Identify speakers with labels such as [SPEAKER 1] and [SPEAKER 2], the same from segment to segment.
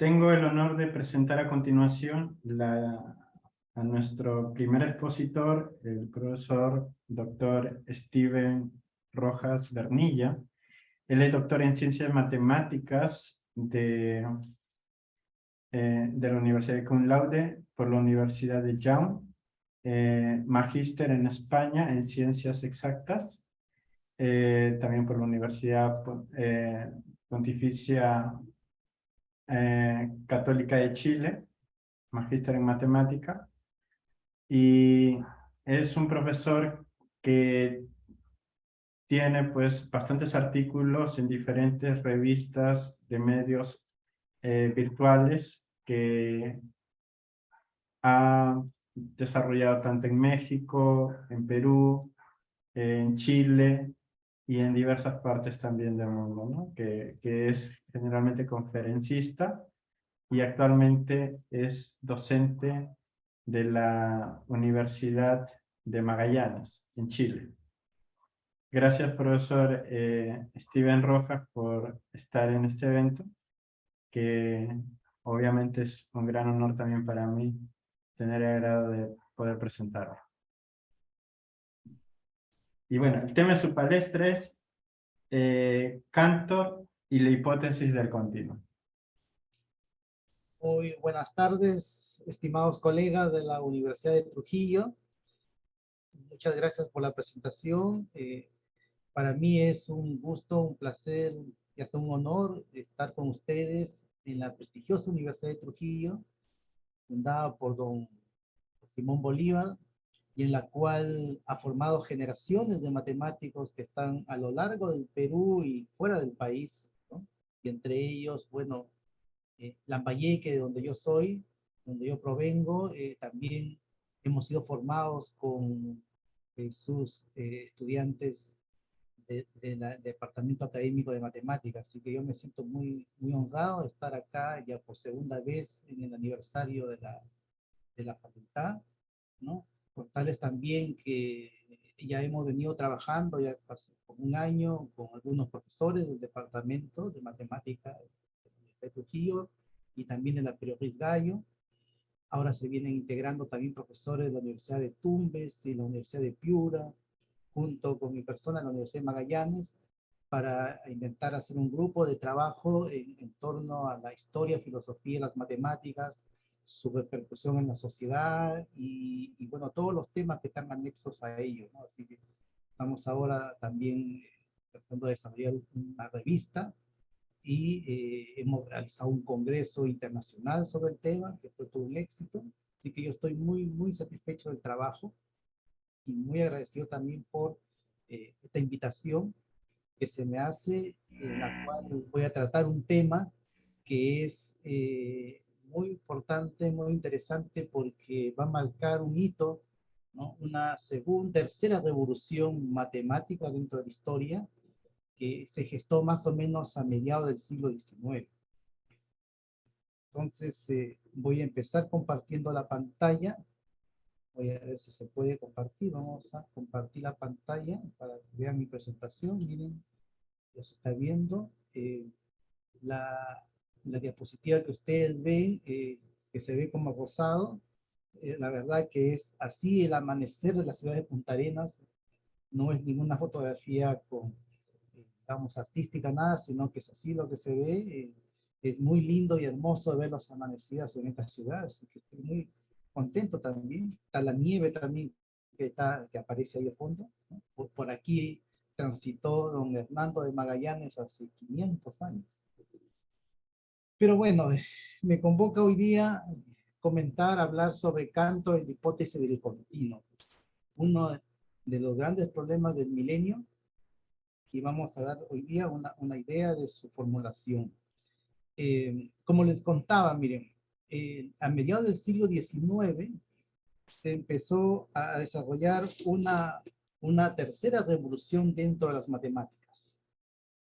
[SPEAKER 1] Tengo el honor de presentar a continuación a nuestro primer expositor, el profesor Dr. Steven Rojas Vernilla. Él es doctor en Ciencias Matemáticas de la Universidad de Cum Laude por la Universidad de Jaun, magíster en España en Ciencias Exactas, también por la Universidad Pontificia Católica de Chile, magíster en Matemática, y es un profesor que tiene pues bastantes artículos en diferentes revistas de medios virtuales que ha desarrollado tanto en México, en Perú, en Chile y en diversas partes también del mundo, ¿no? Que es generalmente conferencista y actualmente es docente de la Universidad de Magallanes, en Chile. Gracias, profesor Steven Rojas, por estar en este evento, que obviamente es un gran honor también para mí tener el agrado de poder presentarlo. Y bueno, el tema de su palestra es Cantor y la hipótesis del continuo.
[SPEAKER 2] Muy buenas tardes, estimados colegas de la Universidad de Trujillo. Muchas gracias por la presentación. Para mí es un gusto, un placer y hasta un honor estar con ustedes en la prestigiosa Universidad de Trujillo, fundada por don Simón Bolívar, y en la cual ha formado generaciones de matemáticos que están a lo largo del Perú y fuera del país, ¿no? Y entre ellos, bueno, Lambayeque, de donde yo soy, donde yo provengo, también hemos sido formados con sus estudiantes del Departamento Académico de Matemáticas, así que yo me siento muy honrado de estar acá ya por segunda vez en el aniversario de la facultad, ¿no? Contarles también que ya hemos venido trabajando ya casi por un año con algunos profesores del Departamento de Matemáticas de Trujillo y también de la Ruiz Gallo. Ahora se vienen integrando también profesores de la Universidad de Tumbes y la Universidad de Piura, junto con mi persona en la Universidad de Magallanes, para intentar hacer un grupo de trabajo en torno a la historia, filosofía y las matemáticas, su repercusión en la sociedad y bueno, todos los temas que están anexos a ello, ¿no? Así que estamos ahora también tratando de desarrollar una revista y hemos realizado un congreso internacional sobre el tema, que fue todo un éxito. Así que yo estoy muy satisfecho del trabajo y muy agradecido también por esta invitación que se me hace, en la cual voy a tratar un tema que es muy importante, muy interesante, porque va a marcar un hito, ¿no? Una tercera revolución matemática dentro de la historia, que se gestó más o menos a mediados del siglo XIX. Entonces, voy a empezar compartiendo la pantalla. Voy a ver si se puede compartir. Vamos a compartir la pantalla para que vean mi presentación. Miren, ya se está viendo. La diapositiva que ustedes ven, que se ve como rosado, la verdad que es así el amanecer de la ciudad de Punta Arenas. No es ninguna fotografía con, digamos, artística, nada, sino que es así lo que se ve. Es muy lindo y hermoso ver las amanecidas en esta ciudad, así que estoy muy contento también. Está la nieve también que aparece ahí de fondo, ¿no? Por aquí transitó don Hernando de Magallanes hace 500 años. Pero bueno, me convoca hoy día comentar, hablar sobre Cantor y la hipótesis del continuo. Uno de los grandes problemas del milenio, y vamos a dar hoy día una idea de su formulación. Como les contaba, miren, a mediados del siglo XIX se empezó a desarrollar una tercera revolución dentro de las matemáticas.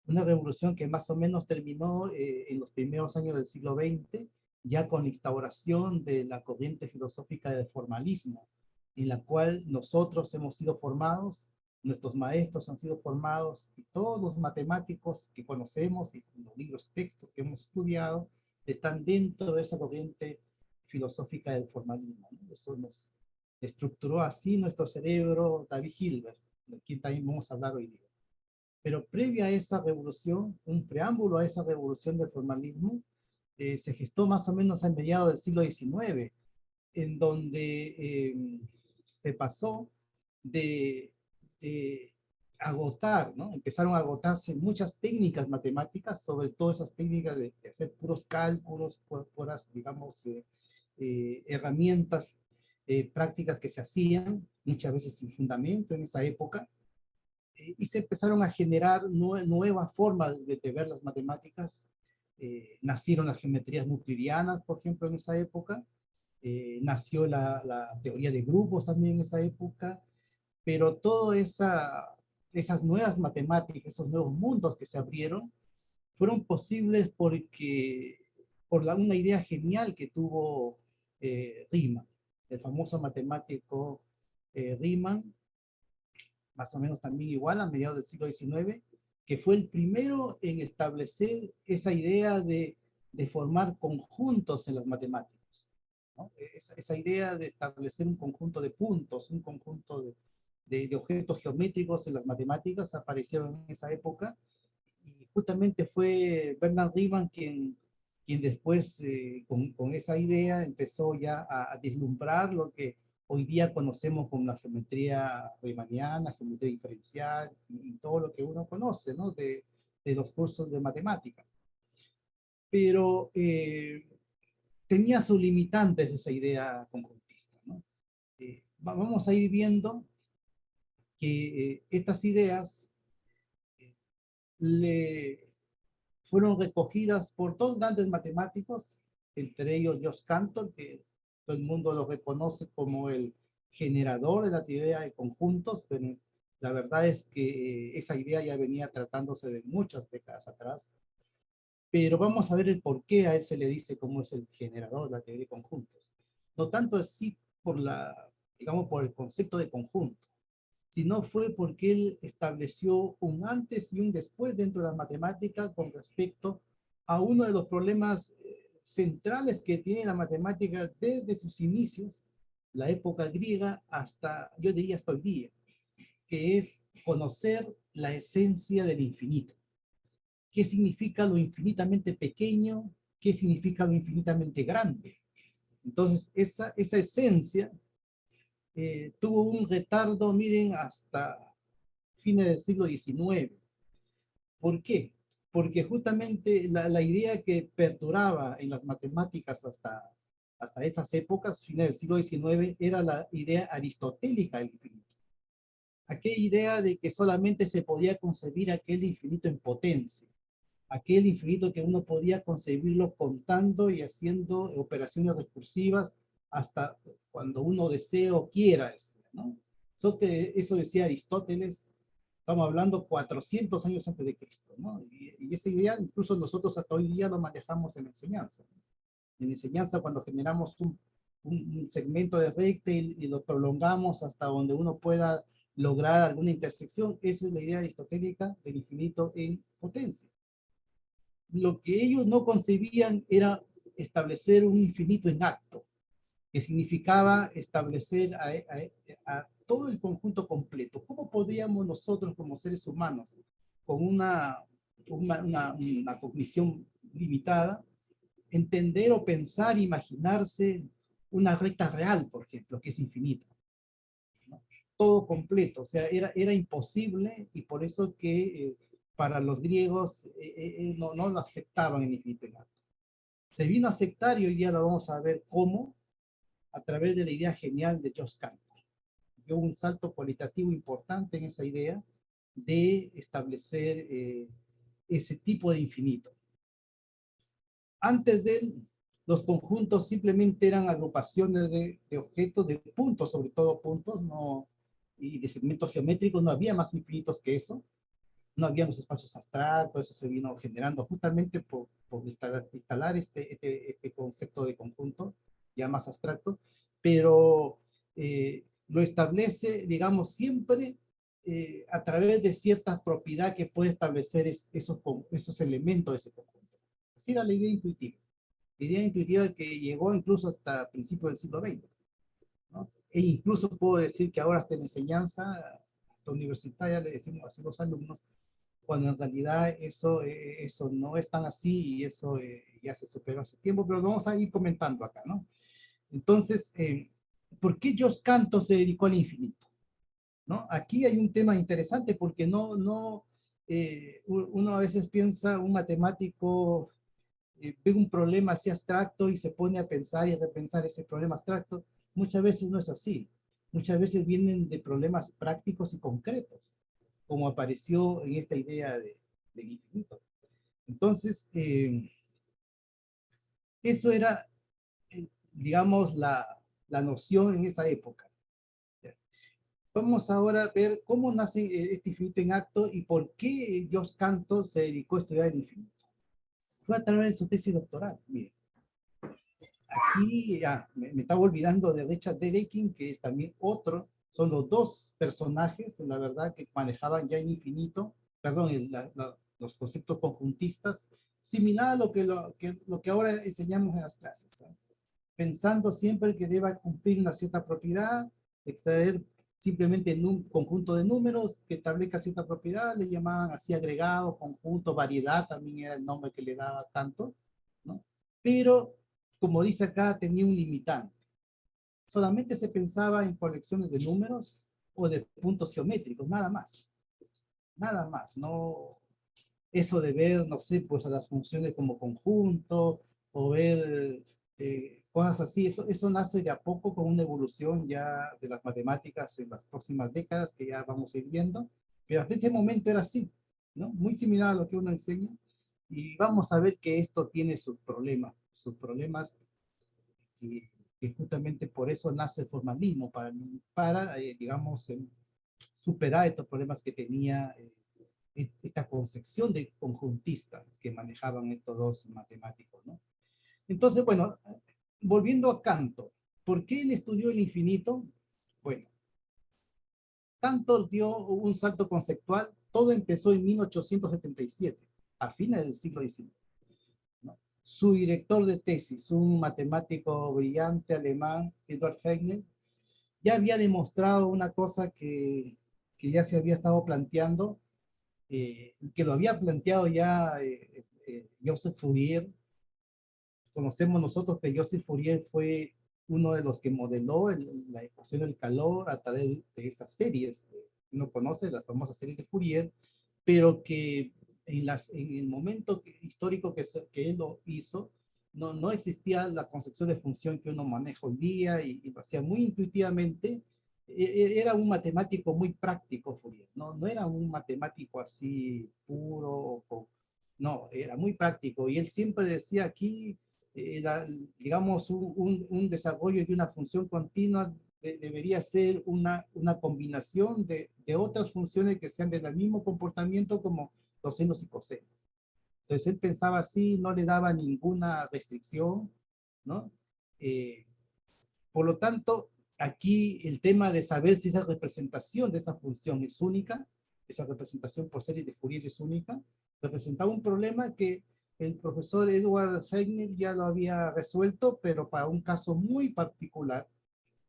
[SPEAKER 2] Una revolución que más o menos terminó en los primeros años del siglo XX, ya con la instauración de la corriente filosófica del formalismo, en la cual nosotros hemos sido formados, nuestros maestros han sido formados, y todos los matemáticos que conocemos y los libros textos que hemos estudiado, están dentro de esa corriente filosófica del formalismo, ¿no? Eso nos estructuró así nuestro cerebro David Hilbert, de quien también vamos a hablar hoy día. Pero previa a esa revolución, un preámbulo a esa revolución del formalismo, se gestó más o menos a mediados del siglo XIX, en donde se pasó de, de agotar, ¿no? Empezaron a agotarse muchas técnicas matemáticas, sobre todo esas técnicas de hacer puros cálculos, puras, digamos, herramientas prácticas que se hacían, muchas veces sin fundamento en esa época, y se empezaron a generar nuevas formas de ver las matemáticas. Nacieron las geometrías euclidianas, por ejemplo, en esa época. Nació la teoría de grupos también en esa época, pero todas esas nuevas matemáticas, esos nuevos mundos que se abrieron, fueron posibles por una idea genial que tuvo Riemann, el famoso matemático Riemann, más o menos también igual a mediados del siglo XIX, que fue el primero en establecer esa idea de formar conjuntos en las matemáticas, ¿no? Esa idea de establecer un conjunto de puntos, un conjunto de objetos geométricos en las matemáticas aparecieron en esa época, y justamente fue Bernard Riemann quien después con esa idea empezó ya a deslumbrar lo que hoy día conocemos como la geometría riemanniana, geometría diferencial y todo lo que uno conoce, ¿no? De los cursos de matemática. Pero tenía sus limitantes esa idea conjuntista, ¿no? Vamos a ir viendo que estas ideas le fueron recogidas por dos grandes matemáticos, entre ellos George Cantor, que todo el mundo lo reconoce como el generador de la teoría de conjuntos, pero la verdad es que esa idea ya venía tratándose de muchas décadas atrás. Pero vamos a ver el por qué a él se le dice cómo es el generador de la teoría de conjuntos. No tanto así digamos, por el concepto de conjunto, sino fue porque él estableció un antes y un después dentro de las matemáticas con respecto a uno de los problemas centrales que tiene la matemática desde sus inicios, la época griega, hasta, yo diría, hasta hoy día, que es conocer la esencia del infinito. ¿Qué significa lo infinitamente pequeño? ¿Qué significa lo infinitamente grande? Entonces, esa esencia tuvo un retardo, miren, hasta fines del siglo XIX. ¿Por qué? Porque justamente la idea que perduraba en las matemáticas hasta estas épocas, fines del siglo XIX, era la idea aristotélica del infinito. Aquella idea de que solamente se podía concebir aquel infinito en potencia, aquel infinito que uno podía concebirlo contando y haciendo operaciones recursivas hasta cuando uno desee o quiera, ¿no? Eso decía Aristóteles, estamos hablando 400 años antes de Cristo, ¿no? Y esa idea incluso nosotros hasta hoy día lo manejamos en la enseñanza. En la enseñanza, cuando generamos un segmento de recta y lo prolongamos hasta donde uno pueda lograr alguna intersección, esa es la idea aristotélica del infinito en potencia. Lo que ellos no concebían era establecer un infinito en acto, que significaba establecer a todo el conjunto completo. ¿Cómo podríamos nosotros como seres humanos, con una cognición limitada, entender o pensar, imaginarse una recta real, por ejemplo, que es infinita, ¿no? Todo completo, o sea, era imposible, y por eso que para los griegos no lo aceptaban en infinito en acto. Se vino a aceptar y hoy día lo vamos a ver cómo, a través de la idea genial de George Cantor. Dio un salto cualitativo importante en esa idea de establecer ese tipo de infinito. Antes de él, los conjuntos simplemente eran agrupaciones de objetos, de puntos, sobre todo puntos, no, y de segmentos geométricos. No había más infinitos que eso. No había los espacios abstractos. Eso se vino generando justamente por instalar este concepto de conjunto ya más abstracto, pero lo establece, digamos, siempre a través de ciertas propiedades que puede establecer esos elementos de ese conjunto. Así era la idea intuitiva. idea intuitiva que llegó incluso hasta principios del siglo XX, ¿no? E incluso puedo decir que ahora hasta en enseñanza universitaria le decimos así a los alumnos, cuando en realidad eso no es tan así y eso ya se superó hace tiempo, pero lo vamos a ir comentando acá, ¿no? Entonces, ¿por qué Jos Cantor se dedicó al infinito? ¿No? Aquí hay un tema interesante porque uno a veces piensa, un matemático ve un problema así abstracto y se pone a pensar y a repensar ese problema abstracto. Muchas veces no es así. Muchas veces vienen de problemas prácticos y concretos, como apareció en esta idea del infinito. Entonces, eso era, digamos, la noción en esa época. Vamos ahora a ver cómo nace este infinito en acto y por qué Jos Cantor se dedicó a estudiar el infinito. Fue a través de su tesis doctoral. Miren, aquí ya, me estaba olvidando de Richard Dedekind, que es también otro, son los dos personajes, la verdad, que manejaban ya en infinito, perdón, los conceptos conjuntistas, similar a lo que ahora enseñamos en las clases, ¿no? Pensando siempre que deba cumplir una cierta propiedad, extraer simplemente en un conjunto de números que establezca cierta propiedad, le llamaban así agregado, conjunto, variedad, también era el nombre que le daba tanto, ¿no? Pero, como dice acá, tenía un limitante. Solamente se pensaba en colecciones de números o de puntos geométricos, nada más. Nada más, no eso de ver, no sé, pues a las funciones como conjunto o ver cosas así, eso nace de a poco con una evolución ya de las matemáticas en las próximas décadas que ya vamos a ir viendo, pero hasta ese momento era así, ¿no? Muy similar a lo que uno enseña y vamos a ver que esto tiene sus problemas que justamente por eso nace el formalismo, para digamos, superar estos problemas que tenía esta concepción de conjuntista que manejaban estos dos matemáticos, ¿no? Entonces, bueno, volviendo a Cantor, ¿por qué él estudió el infinito? Bueno, Cantor dio un salto conceptual, todo empezó en 1877, a fines del siglo XIX, ¿no? Su director de tesis, un matemático brillante alemán, Eduard Hegel, ya había demostrado una cosa que ya se había estado planteando, que lo había planteado ya Joseph Fourier. Conocemos nosotros que Joseph Fourier fue uno de los que modeló la ecuación del calor a través de esas series. Uno conoce las famosas series de Fourier, pero que en el momento histórico que él lo hizo, no existía la concepción de función que uno maneja hoy día y lo hacía muy intuitivamente. Era un matemático muy práctico, Fourier, no era un matemático así puro, no, era muy práctico. Y él siempre decía aquí, digamos, un desarrollo de una función continua debería ser una combinación de otras funciones que sean del mismo comportamiento como los senos y cosenos. Entonces él pensaba así, no le daba ninguna restricción, ¿no? Eh, por lo tanto, aquí el tema de saber si esa representación de esa función es única, esa representación por serie de Fourier es única, representaba un problema que el profesor Edward Hegel ya lo había resuelto, pero para un caso muy particular,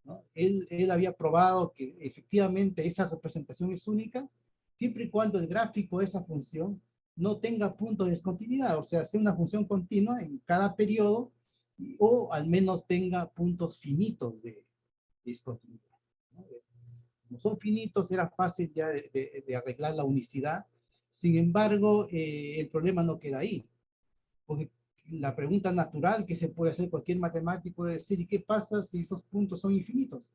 [SPEAKER 2] ¿no? Él había probado que efectivamente esa representación es única, siempre y cuando el gráfico de esa función no tenga punto de discontinuidad, o sea, sea una función continua en cada periodo, o al menos tenga puntos finitos de discontinuidad, ¿no? Como son finitos, era fácil ya de arreglar la unicidad. Sin embargo, el problema no queda ahí, porque la pregunta natural que se puede hacer cualquier matemático es decir, ¿y qué pasa si esos puntos son infinitos?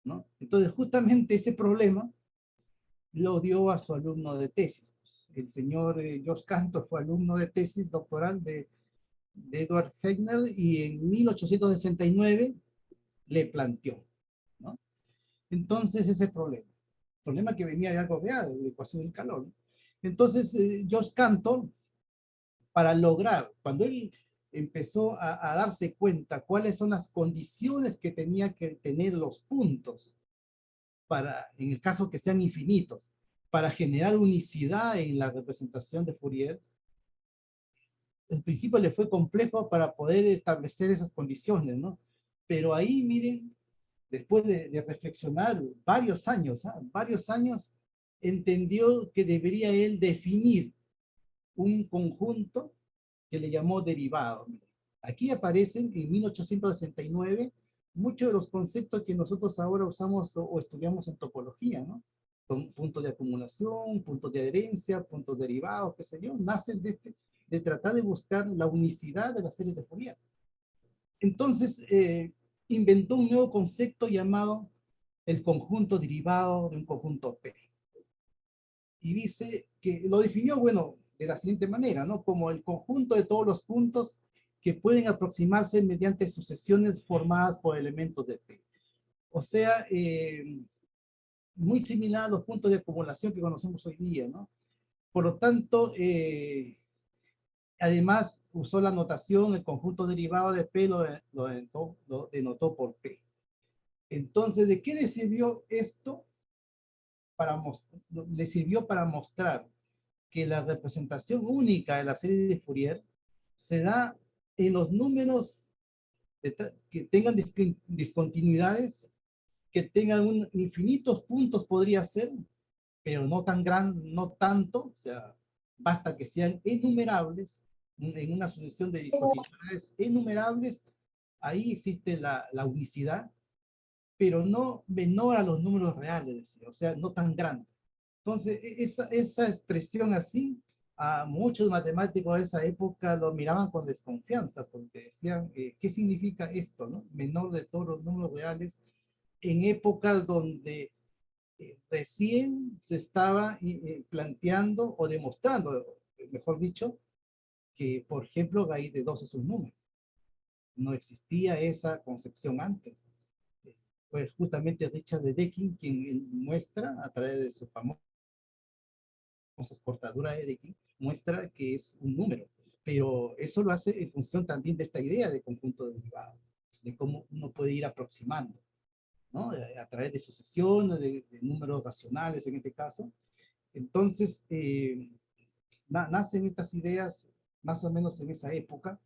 [SPEAKER 2] ¿No? Entonces, justamente ese problema lo dio a su alumno de tesis. El señor Jos Cantor fue alumno de tesis doctoral de Edward Hegel y en 1869 le planteó, ¿no? Entonces, ese problema que venía de algo real, la ecuación del calor, ¿no? Entonces, Jos Cantor, para lograr, cuando él empezó a darse cuenta cuáles son las condiciones que tenía que tener los puntos para, en el caso que sean infinitos, para generar unicidad en la representación de Fourier, el principio le fue complejo para poder establecer esas condiciones, ¿no? Pero ahí, miren, después de reflexionar varios años, entendió que debería él definir un conjunto que le llamó derivado. Aquí aparecen en 1869 muchos de los conceptos que nosotros ahora usamos o estudiamos en topología, ¿no? Con puntos de acumulación, puntos de adherencia, puntos derivados, qué sé yo, nacen de tratar de buscar la unicidad de la serie de Fourier. Entonces, inventó un nuevo concepto llamado el conjunto derivado de un conjunto P. Y dice que lo definió, bueno, de la siguiente manera, ¿no? Como el conjunto de todos los puntos que pueden aproximarse mediante sucesiones formadas por elementos de P. O sea, muy similar a los puntos de acumulación que conocemos hoy día, ¿no? Por lo tanto, además usó la notación, el conjunto derivado de P lo denotó por P. Entonces, ¿de qué le sirvió esto? Le sirvió para mostrar que la representación única de la serie de Fourier se da en los números que tengan discontinuidades, que tengan infinitos puntos podría ser, pero no tan no tanto, o sea, basta que sean enumerables, en una sucesión de discontinuidades enumerables, ahí existe la unicidad, pero no menor a los números reales, o sea, no tan grande. Entonces, esa expresión así, a muchos matemáticos de esa época lo miraban con desconfianza, porque decían, ¿qué significa esto, no? Menor de todos los números reales, en épocas donde recién se estaba planteando o demostrando, mejor dicho, que, por ejemplo, raíz de 2 es un número. No existía esa concepción antes. Pues justamente Richard Dedekind quien muestra a través de su famosa cortadura de Dedekind, muestra que es un número, pero eso lo hace en función también de esta idea de conjunto derivado, de cómo uno puede ir aproximando, ¿no? A través de sucesiones, de números racionales en este caso. Entonces, nacen estas ideas más o menos en esa época.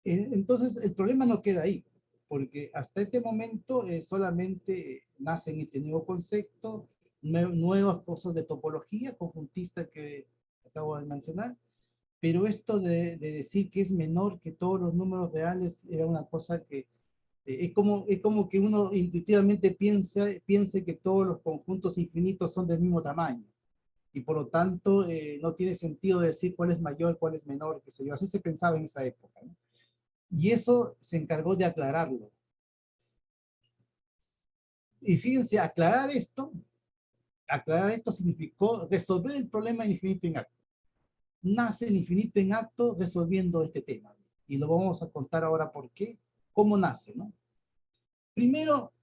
[SPEAKER 2] Entonces, el problema no queda ahí, porque hasta este momento solamente nacen este nuevo concepto, nuevas cosas de topología conjuntista que acabo de mencionar, pero esto de decir que es menor que todos los números reales era una cosa que es como que uno intuitivamente piense que todos los conjuntos infinitos son del mismo tamaño, y por lo tanto no tiene sentido decir cuál es mayor, cuál es menor, qué sé yo. Así se pensaba en esa época, ¿no? Y eso se encargó de aclararlo. Y fíjense, aclarar esto significó resolver el problema del infinito en acto. Nace el infinito en acto resolviendo este tema. Y lo vamos a contar ahora por qué, cómo nace, ¿no? Primero,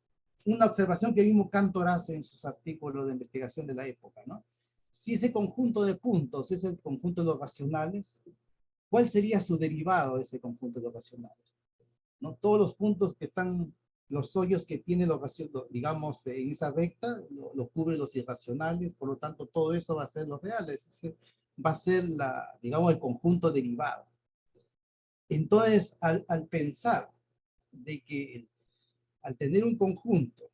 [SPEAKER 2] una observación que mismo Cantor hace en sus artículos de investigación de la época, ¿no? Si ese conjunto de puntos es el conjunto de los racionales, ¿cuál sería su derivado de ese conjunto de los racionales? ¿No? Todos los puntos que están, los hoyos que tiene los digamos, en esa recta, lo cubren los irracionales, por lo tanto, todo eso va a ser los reales, va a ser, digamos, el conjunto derivado. Entonces, al pensar de que al tener un conjunto,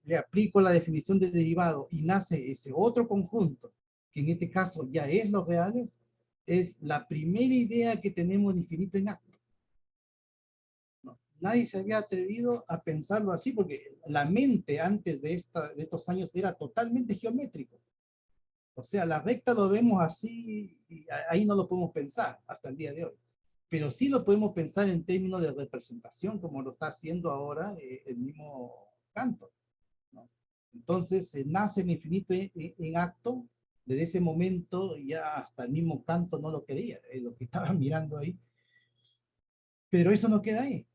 [SPEAKER 2] le aplico la definición de derivado y nace ese otro conjunto, que en este caso ya es los reales, es la primera idea que tenemos de infinito en acto. Nadie se había atrevido a pensarlo así, porque la mente antes de estos años era totalmente geométrico. O sea, la recta lo vemos así, y ahí no lo podemos pensar hasta el día de hoy. Pero sí lo podemos pensar en términos de representación, como lo está haciendo ahora el mismo Cantor, ¿no? Entonces, nace el infinito en acto. Desde ese momento ya hasta el mismo Cantor no lo quería, lo que estaba mirando ahí. Pero eso no queda ahí.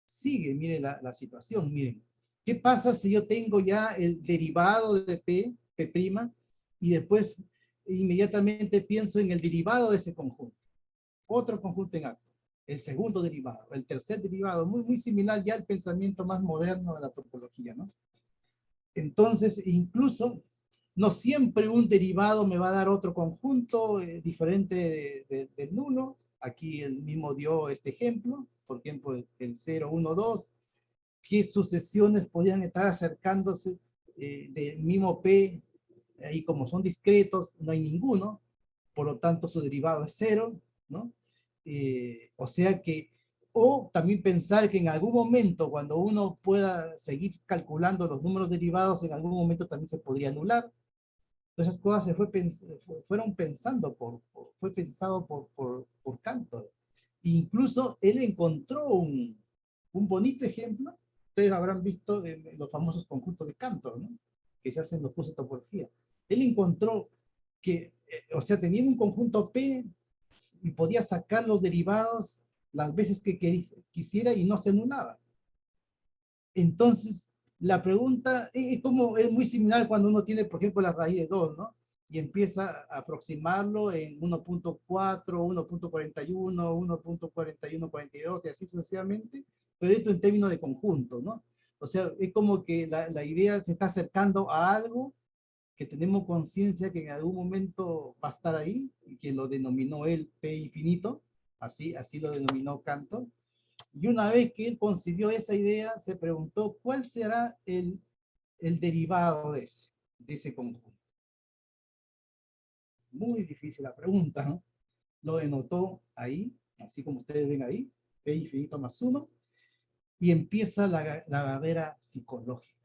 [SPEAKER 2] Sigue, mire la situación, miren. ¿Qué pasa si yo tengo ya el derivado de P', y después inmediatamente pienso en el derivado de ese conjunto? Otro conjunto en acto. El segundo derivado, el tercer derivado, muy similar ya al pensamiento más moderno de la topología, ¿no? Entonces, incluso No siempre un derivado me va a dar otro conjunto diferente del nulo. Aquí él mismo dio este ejemplo, por ejemplo, el 0, 1, 2. ¿Qué sucesiones podían estar acercándose del mismo P? Ahí como son discretos, no hay ninguno, por lo tanto su derivado es 0, ¿no? O sea que, o también pensar que en algún momento, cuando uno pueda seguir calculando los números derivados, en algún momento también se podría anular. Todas esas cosas fueron pensando fue pensado por Cantor. Incluso él encontró un bonito ejemplo. Ustedes habrán visto los famosos conjuntos de Cantor, ¿no? Que se hacen los cursos de topología. Él encontró que, o sea, teniendo un conjunto P y podía sacar los derivados las veces que quisiera y no se anulaba. Entonces, la pregunta es muy similar cuando uno tiene, por ejemplo, la raíz de 2, ¿no? Y empieza a aproximarlo en 1.4, 1.41, 1.41, 42 y así sucesivamente, pero esto en términos de conjunto, ¿no? O sea, es como que la idea se está acercando a algo que tenemos conciencia que en algún momento va a estar ahí, y que lo denominó él P infinito, así lo denominó Cantor. Y una vez que él concibió esa idea, se preguntó cuál será el derivado de ese conjunto. Muy difícil la pregunta, ¿no? Lo denotó ahí, así como ustedes ven ahí, P infinito más 1, y empieza la barrera psicológica.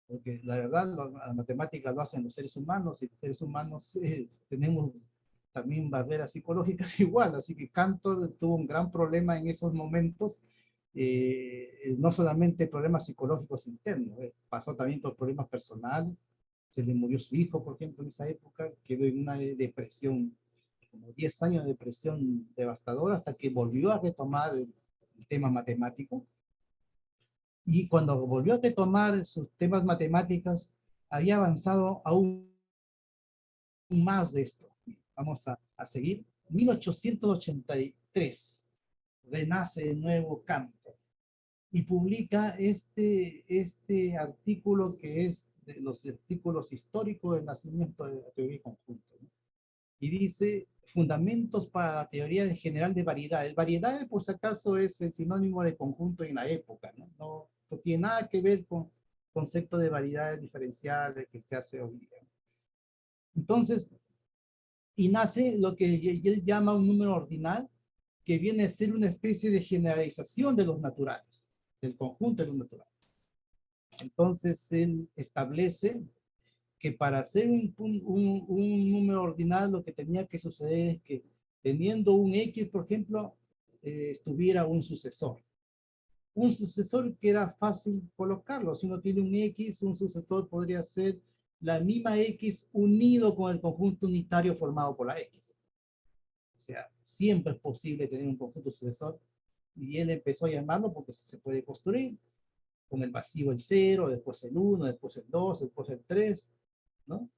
[SPEAKER 2] Porque la verdad, la matemática lo hacen los seres humanos, y los seres humanos tenemos también barreras psicológicas igual, así que Cantor tuvo un gran problema en esos momentos, no solamente problemas psicológicos internos, pasó también por problemas personales, se le murió su hijo, por ejemplo, en esa época, quedó en una depresión, como 10 años de depresión devastadora, hasta que volvió a retomar el tema matemático, y cuando volvió a retomar sus temas matemáticos, había avanzado aún más de esto. Vamos a seguir. 1883 renace de nuevo Cantor y publica este artículo que es de los artículos históricos del nacimiento de la teoría de conjunto, ¿no? Y dice fundamentos para la teoría general de variedades. Variedades, por si acaso, es el sinónimo de conjunto en la época, ¿no? No tiene nada que ver con concepto de variedades diferenciales que se hace hoy día. Entonces, y nace lo que él llama un número ordinal, que viene a ser una especie de generalización de los naturales, del conjunto de los naturales. Entonces, él establece que para hacer un número ordinal lo que tenía que suceder es que teniendo un X, por ejemplo, tuviera un sucesor. Un sucesor que era fácil colocarlo. Si uno tiene un X, un sucesor podría ser la misma X unido con el conjunto unitario formado por la X. O sea, siempre es posible tener un conjunto sucesor. Y él empezó a llamarlo porque se puede construir con el vacío el 0, después el 1, después el 2, después el 3, ¿no?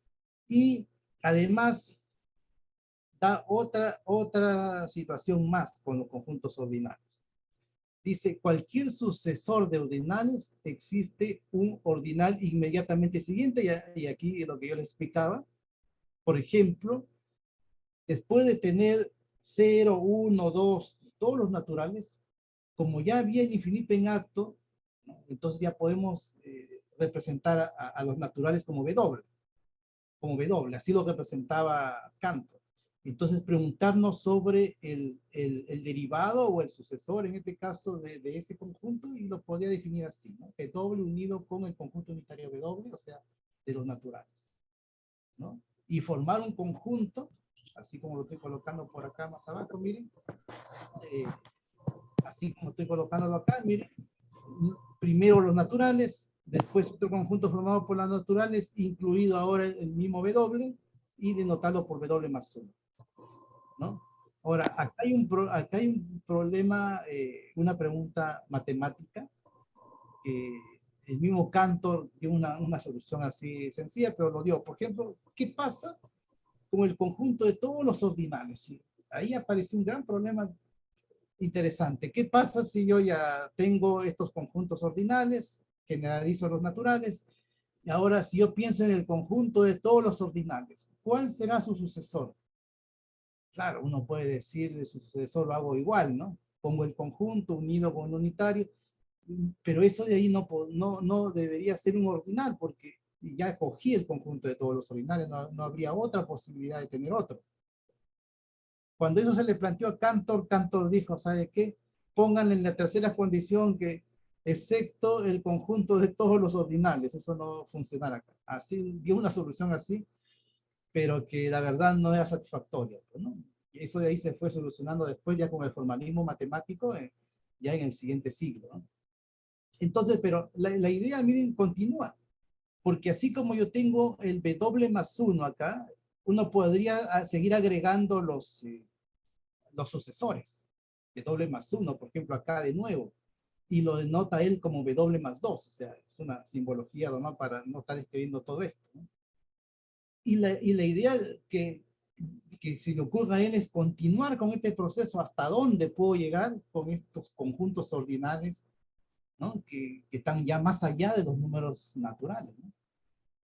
[SPEAKER 2] Y además da otra situación más con los conjuntos ordinales. Dice, cualquier sucesor de ordinales existe un ordinal inmediatamente siguiente, y aquí es lo que yo les explicaba. Por ejemplo, después de tener 0, 1, 2, todos los naturales, como ya había el infinito en acto, ¿no? Entonces ya podemos representar a los naturales como W, así lo representaba Cantor. Entonces preguntarnos sobre el derivado o el sucesor, en este caso, de ese conjunto, y lo podía definir así, ¿no? W unido con el conjunto unitario W, o sea, de los naturales, ¿no? Y formar un conjunto, así como lo estoy colocando por acá más abajo, miren, así como estoy colocándolo acá, miren, primero los naturales, después otro conjunto formado por las naturales, incluido ahora el mismo W, y denotarlo por W más 1, ¿no? Ahora, acá hay un problema, una pregunta matemática, que el mismo Cantor dio una solución así sencilla, pero lo dio. Por ejemplo, ¿qué pasa con el conjunto de todos los ordinales? ¿Sí? Ahí apareció un gran problema interesante. ¿Qué pasa si yo ya tengo estos conjuntos ordinales, generalizo los naturales, Y ahora, si yo pienso en el conjunto de todos los ordinales, ¿cuál será su sucesor? Claro, uno puede decir, su sucesor lo hago igual, ¿no? Pongo el conjunto unido con un unitario, pero eso de ahí no debería ser un ordinal, porque ya cogí el conjunto de todos los ordinales, no habría otra posibilidad de tener otro. Cuando eso se le planteó a Cantor, Cantor dijo, ¿sabe qué? Pónganle en la tercera condición que excepto el conjunto de todos los ordinales, eso no funcionará acá. Así, dio una solución así, pero que la verdad no era satisfactoria, ¿no? Y eso de ahí se fue solucionando después ya con el formalismo matemático, ya en el siguiente siglo, ¿no? Entonces, pero la idea, miren, continúa, porque así como yo tengo el W más 1 acá, uno podría seguir agregando los sucesores, W más 1, por ejemplo, acá de nuevo, y lo denota él como W más 2, o sea, es una simbología nomás para no estar escribiendo todo esto, ¿no? Y la idea que se le ocurra a él es continuar con este proceso hasta dónde puedo llegar con estos conjuntos ordinales, ¿no? Que están ya más allá de los números naturales, ¿no?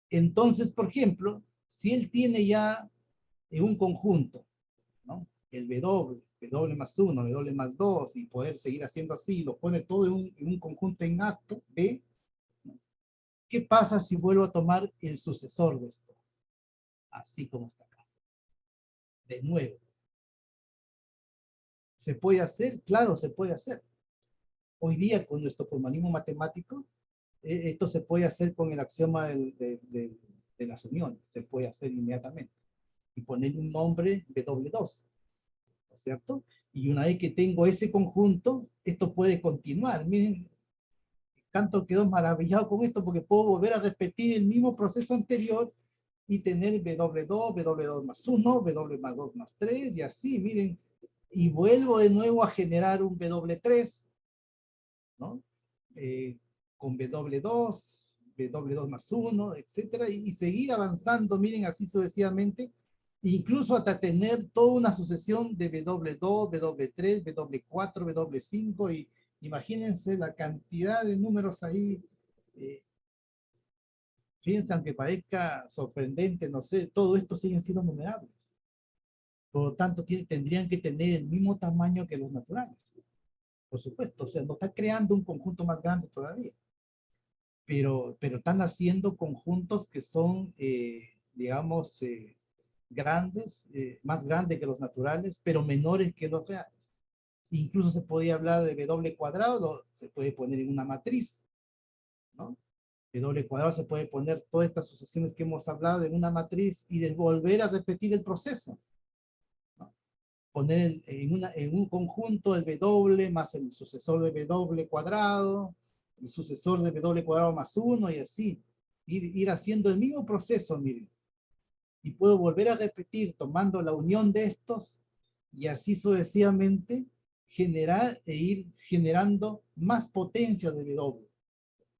[SPEAKER 2] Entonces, por ejemplo, si él tiene ya un conjunto, ¿no? El W más 1, W más 2, y poder seguir haciendo así, lo pone todo en un conjunto en acto, B, ¿no? ¿Qué pasa si vuelvo a tomar el sucesor de esto? Así como está acá. De nuevo. ¿Se puede hacer? Claro, se puede hacer. Hoy día, con nuestro formalismo matemático, esto se puede hacer con el axioma de las uniones. Se puede hacer inmediatamente. Y ponerle un nombre W2, ¿no es cierto? Y una vez que tengo ese conjunto, esto puede continuar. Miren, Cantor quedó maravillado con esto porque puedo volver a repetir el mismo proceso anterior y tener W2, W2 más 1, W más 2 más 3 y así, miren. Y vuelvo de nuevo a generar un W3, ¿no? Con W2, W2 más 1, etcétera, y seguir avanzando, miren, así sucesivamente, incluso hasta tener toda una sucesión de W2, W3, W4, W5, y imagínense la cantidad de números ahí. Fíjense, aunque parezca sorprendente, no sé, todo esto siguen siendo numerables. Por lo tanto, tendrían que tener el mismo tamaño que los naturales. Por supuesto, o sea, no está creando un conjunto más grande todavía. Pero están haciendo conjuntos que son, digamos, grandes, más grandes que los naturales, pero menores que los reales. Incluso se podía hablar de W cuadrado, se puede poner en una matriz, ¿no? W cuadrado se puede poner todas estas sucesiones que hemos hablado en una matriz y de volver a repetir el proceso, ¿no? Poner en un conjunto el W más el sucesor de W cuadrado, el sucesor de W cuadrado más 1 y así. Ir haciendo el mismo proceso, miren. Y puedo volver a repetir tomando la unión de estos y así sucesivamente generar e ir generando más potencia de W.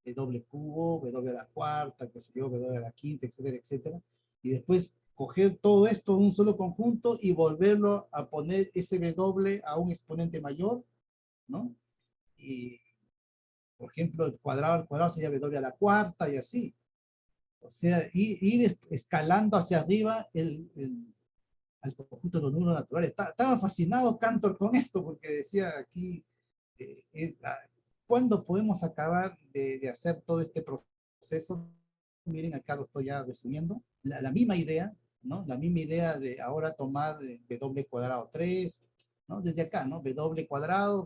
[SPEAKER 2] W cubo, W a la cuarta, qué sé yo, W a la quinta, etcétera, etcétera. Y después coger todo esto en un solo conjunto y volverlo a poner ese W a un exponente mayor, ¿no? Y, por ejemplo, el cuadrado al cuadrado sería W a la cuarta y así. O sea, ir escalando hacia arriba al conjunto de los números naturales. Estaba fascinado Cantor con esto porque decía aquí, ¿cuándo podemos acabar de hacer todo este proceso? Miren, acá lo estoy ya resumiendo. La misma idea, ¿no? La misma idea de ahora tomar W cuadrado 3, ¿no? Desde acá, ¿no? W cuadrado,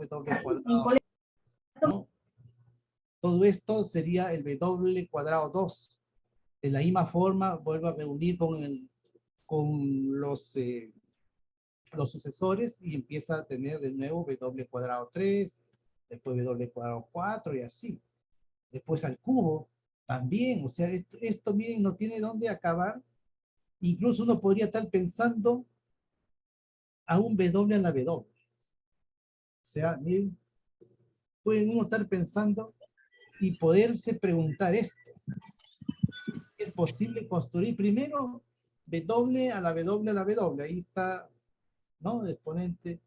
[SPEAKER 2] ¿no? Todo esto sería el W cuadrado 2. De la misma forma, vuelvo a reunir con los sucesores y empieza a tener de nuevo W cuadrado 3, después W cuadrado 4 y así. Después al cubo también, o sea, esto miren, no tiene dónde acabar. Incluso uno podría estar pensando a un W a la W. O sea, miren, pueden uno estar pensando y poderse preguntar esto. ¿Es posible construir primero W a la W a la W? Ahí está, ¿no? El exponente.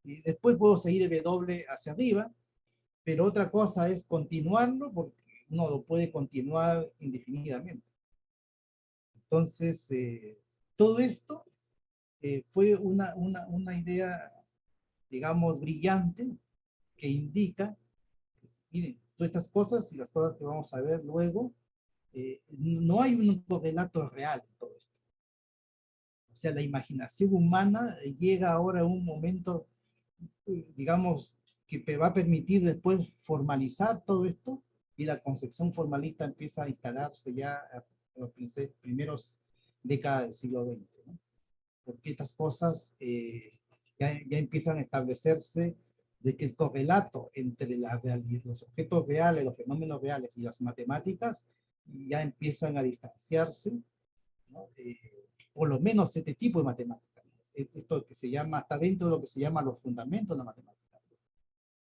[SPEAKER 2] Y después puedo seguir el W hacia arriba, pero otra cosa es continuarlo, porque uno lo puede continuar indefinidamente. Entonces, todo esto fue una idea, digamos, brillante que indica, miren, todas estas cosas y las cosas que vamos a ver luego, no hay un correlato real en todo esto. O sea, la imaginación humana llega ahora a un momento, digamos, que va a permitir después formalizar todo esto y la concepción formalista empieza a instalarse ya a los primeros décadas del siglo XX, ¿no? Porque estas cosas ya empiezan a establecerse de que el correlato entre la realidad, los objetos reales, los fenómenos reales y las matemáticas ya empiezan a distanciarse, ¿no? Por lo menos este tipo de matemáticas. Esto que se llama, está dentro de lo que se llama los fundamentos de la matemática.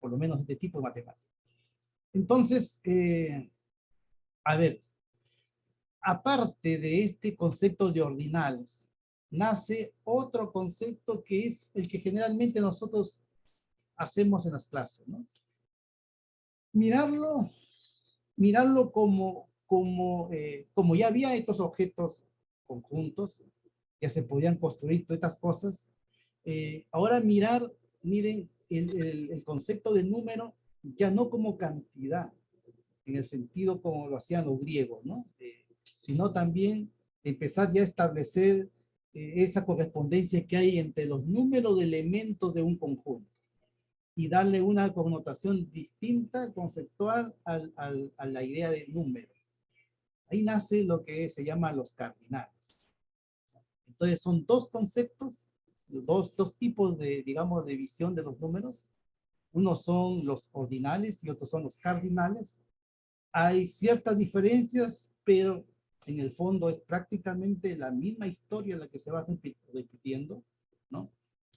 [SPEAKER 2] Por lo menos este tipo de matemáticas. Entonces, a ver, aparte de este concepto de ordinales, nace otro concepto que es el que generalmente nosotros hacemos en las clases, ¿no? Mirarlo, mirarlo como ya había estos objetos conjuntos, ya se podían construir todas estas cosas. Ahora miren el concepto de número ya no como cantidad, en el sentido como lo hacían los griegos, ¿no? Sino también empezar ya a establecer esa correspondencia que hay entre los números de elementos de un conjunto y darle una connotación distinta, conceptual, a la idea de número. Ahí nace lo que se llama los cardinales. Entonces son dos conceptos, dos tipos de, digamos, de visión de los números. Unos son los ordinales y otros son los cardinales. Hay ciertas diferencias, pero en el fondo es prácticamente la misma historia la que se va repitiendo, ¿no?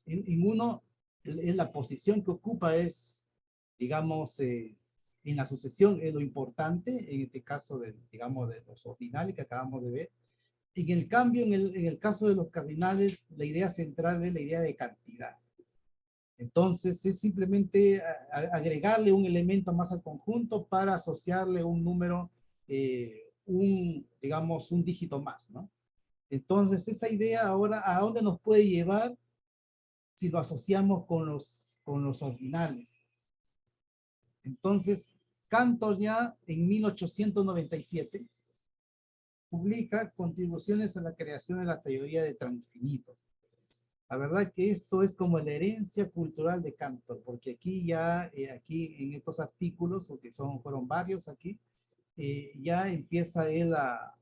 [SPEAKER 2] En uno, en la posición que ocupa es, digamos, en la sucesión es lo importante, en este caso, digamos, de los ordinales que acabamos de ver. En el cambio, en el caso de los cardinales, la idea central es la idea de cantidad. Entonces es simplemente agregarle un elemento más al conjunto para asociarle un número, digamos, un dígito más, ¿no? Entonces esa idea ahora, ¿a dónde nos puede llevar si lo asociamos con los ordinales? Entonces, Cantor ya en 1897 publica Contribuciones a la creación de la teoría de transfinitos. La verdad que esto es como la herencia cultural de Cantor, porque aquí ya, aquí en estos artículos, porque fueron varios aquí, ya empieza él a,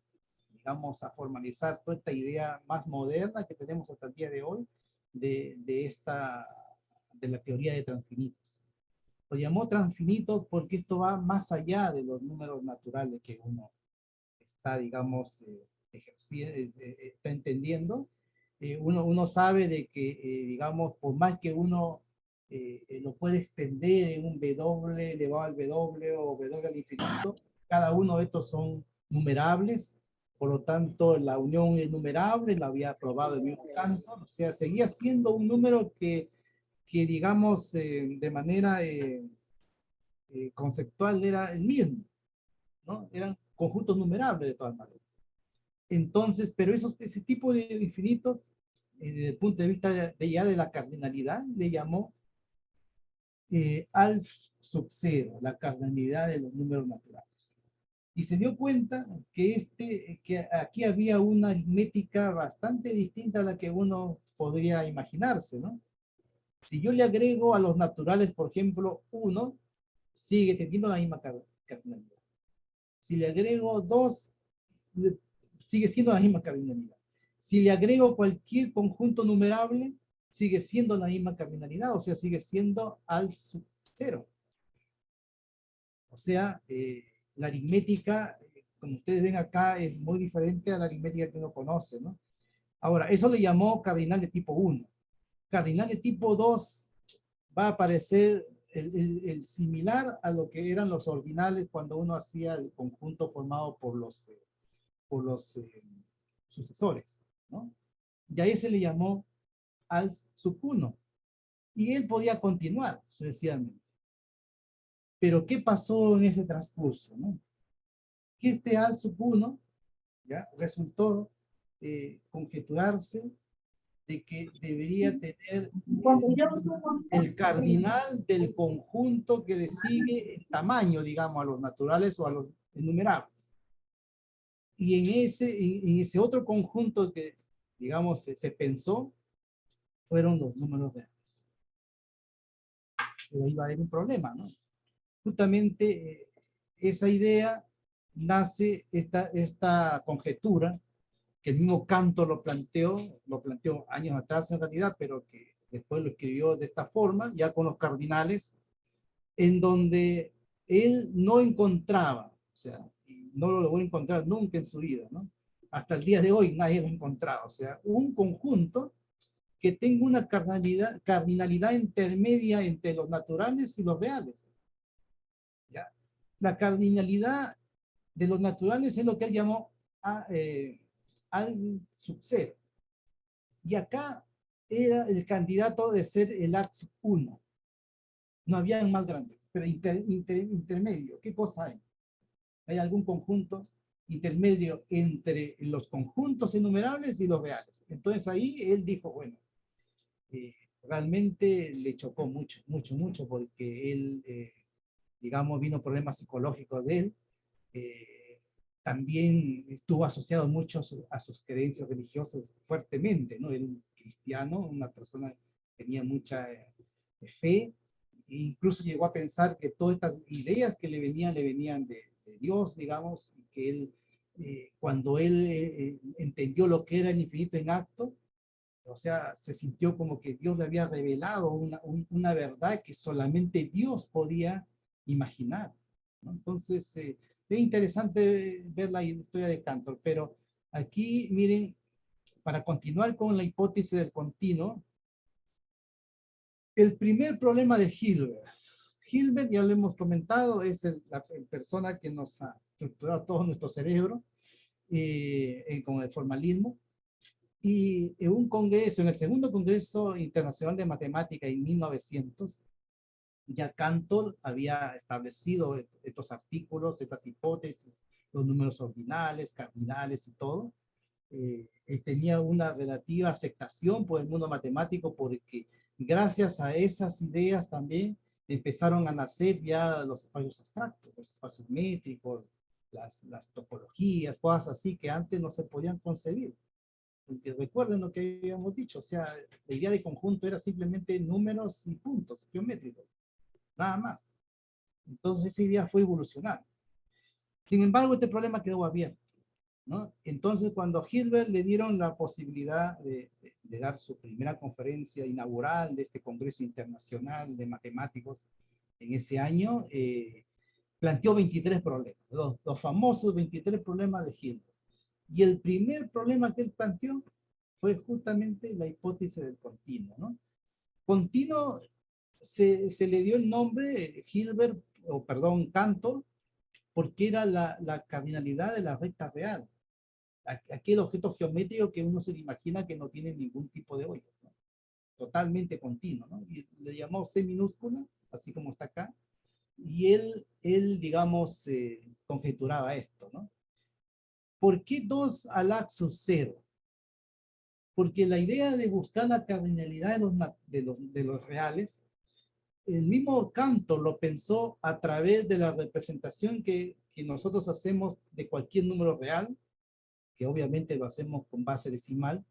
[SPEAKER 2] digamos, a formalizar toda esta idea más moderna que tenemos hasta el día de hoy de la teoría de transfinitos. Lo llamó transfinitos porque esto va más allá de los números naturales que uno está, digamos, está entendiendo. Uno sabe de que, digamos, por más que uno lo puede extender en un W elevado al W o W al infinito, cada uno de estos son numerables, por lo tanto la unión es numerable, la había probado el mismo Cantor, o sea, seguía siendo un número que digamos, de manera conceptual era el mismo, ¿no? Eran conjuntos numerables de todas maneras. Entonces, pero ese tipo de infinitos, desde el punto de vista ya de la cardinalidad, le llamó al sub cero, la cardinalidad de los números naturales. Y se dio cuenta que aquí había una aritmética bastante distinta a la que uno podría imaginarse, ¿no? Si yo le agrego a los naturales, por ejemplo, 1, sigue teniendo la misma cardinalidad. Si le agrego 2, sigue siendo la misma cardinalidad. Si le agrego cualquier conjunto numerable, sigue siendo la misma cardinalidad, o sea, sigue siendo al sub cero. O sea, la aritmética, como ustedes ven acá, es muy diferente a la aritmética que uno conoce, ¿no? Ahora, eso le llamó cardinal de tipo 1. Cardinal de tipo 2 va a aparecer el similar a lo que eran los ordinales cuando uno hacía el conjunto formado por los sucesores, ¿no? Y a ese le llamó al sub 1. Y él podía continuar sucesivamente. Pero ¿qué pasó en ese transcurso, no? que este al sub 1, ¿ya? Resultó conjeturarse de que debería tener el cardinal del conjunto que le sigue el tamaño, digamos, a los naturales o a los enumerables. Y en ese otro conjunto que, digamos, se pensó, fueron los números reales. Pero ahí va a haber un problema, ¿no? Justamente esa idea nace esta conjetura, que el mismo Cantor lo planteó años atrás en realidad, pero que después lo escribió de esta forma, ya con los cardinales, en donde él no encontraba, o sea, no lo logró encontrar nunca en su vida, ¿no? Hasta el día de hoy nadie lo ha encontrado, o sea, un conjunto que tenga una cardinalidad intermedia entre los naturales y los reales. ¿Ya? La cardinalidad de los naturales es lo que él llamó al sub 0. Y acá era el candidato de ser el ad sub 1. No había más grandes, pero intermedio. ¿Qué cosa hay? ¿Hay algún conjunto intermedio entre los conjuntos enumerables y los reales? Entonces ahí él dijo, bueno, realmente le chocó mucho, mucho, mucho, porque él, digamos, vino problemas psicológicos de él. También estuvo asociado mucho a sus creencias religiosas fuertemente, ¿no? Era un cristiano, una persona que tenía mucha fe, e incluso llegó a pensar que todas estas ideas que le venían de Dios, digamos, y que él, cuando él entendió lo que era el infinito en acto, o sea, se sintió como que Dios le había revelado una verdad que solamente Dios podía imaginar, ¿no? Entonces, es interesante ver la historia de Cantor, pero aquí, miren, para continuar con la hipótesis del continuo, el primer problema de Hilbert. Hilbert, ya lo hemos comentado, es la persona que nos ha estructurado todo nuestro cerebro con el formalismo. Y en un congreso, en el segundo Congreso Internacional de Matemática en 1900, ya Cantor había establecido estos artículos, estas hipótesis, los números ordinales, cardinales y todo. Tenía una relativa aceptación por el mundo matemático porque gracias a esas ideas también empezaron a nacer ya los espacios abstractos, los espacios métricos, las topologías, cosas así que antes no se podían concebir. Porque recuerden lo que habíamos dicho, o sea, la idea de conjunto era simplemente números y puntos geométricos, nada más. Entonces esa idea fue evolucionando. Sin embargo, este problema quedó abierto, ¿no? Entonces, cuando a Hilbert le dieron la posibilidad de dar su primera conferencia inaugural de este Congreso Internacional de Matemáticos en ese año, planteó 23 problemas, los famosos 23 problemas de Hilbert. Y el primer problema que él planteó fue justamente la hipótesis del continuo, ¿no? Continuo se le dio el nombre Hilbert, o perdón, Cantor, porque era la cardinalidad de la recta real. Aquel objeto geométrico que uno se imagina que no tiene ningún tipo de hoyos, ¿no? Totalmente continuo, ¿no? Y le llamó C minúscula, así como está acá, y él digamos, conjeturaba esto, ¿no? ¿Por qué 2 al axo 0? Porque la idea de buscar la cardinalidad de los reales, el mismo Cantor lo pensó a través de la representación que nosotros hacemos de cualquier número real, que obviamente lo hacemos con base decimal,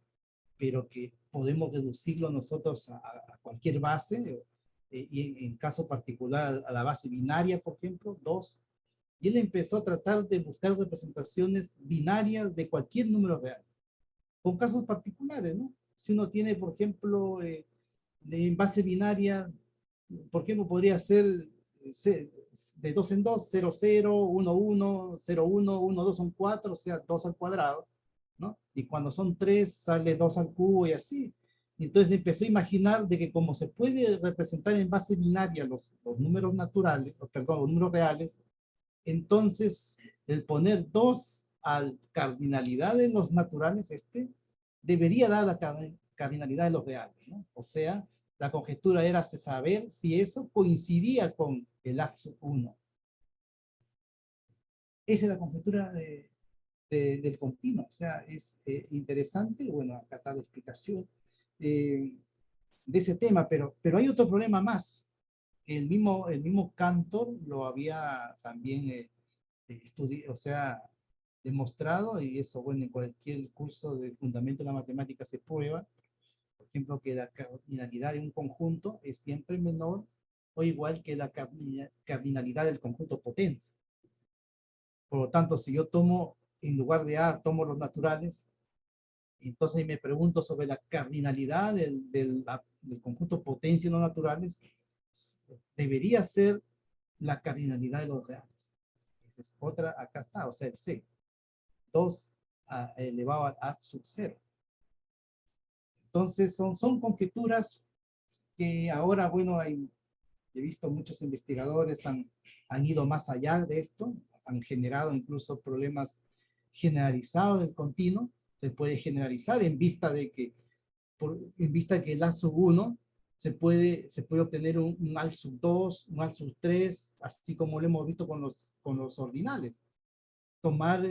[SPEAKER 2] pero que podemos reducirlo nosotros a cualquier base, y en caso particular a la base binaria, por ejemplo, 2. Y él empezó a tratar de buscar representaciones binarias de cualquier número real, con casos particulares, ¿no? Si uno tiene, por ejemplo, en base binaria, por ejemplo, podría ser de 2 en 2, 0, 0, 1, 1, 0, 1, 1, 2 son 4, o sea, 2 al cuadrado, ¿no? Y cuando son 3, sale 2 al cubo y así. Entonces empezó a imaginar de que como se puede representar en base binaria los números naturales, perdón, los números reales, entonces el poner 2 al cardinalidad de los naturales, debería dar la cardinalidad de los reales, ¿no? O sea, la conjetura era saber si eso coincidía con el axo 1. Esa es la conjetura del continuo. O sea, es interesante. Bueno, acá está la explicación de ese tema, pero hay otro problema más. El mismo Cantor lo había también o sea, demostrado, y eso, bueno, en cualquier curso de fundamento de la matemática se prueba, por ejemplo, que la cardinalidad de un conjunto es siempre menor o igual que la cardinalidad del conjunto potens. Por lo tanto, si yo tomo, en lugar de A, tomo los naturales, entonces me pregunto sobre la cardinalidad del conjunto potencia no naturales, debería ser la cardinalidad de los reales. Esa es otra, acá está, o sea, el C. 2 elevado a sub 0. Entonces, son conjeturas que ahora, bueno, he visto muchos investigadores han ido más allá de esto, han generado incluso problemas generalizados del continuo. Se puede generalizar en vista de que, en vista de que el A sub 1 se puede obtener un al sub 2, un al sub 3, así como lo hemos visto con los ordinales. Tomar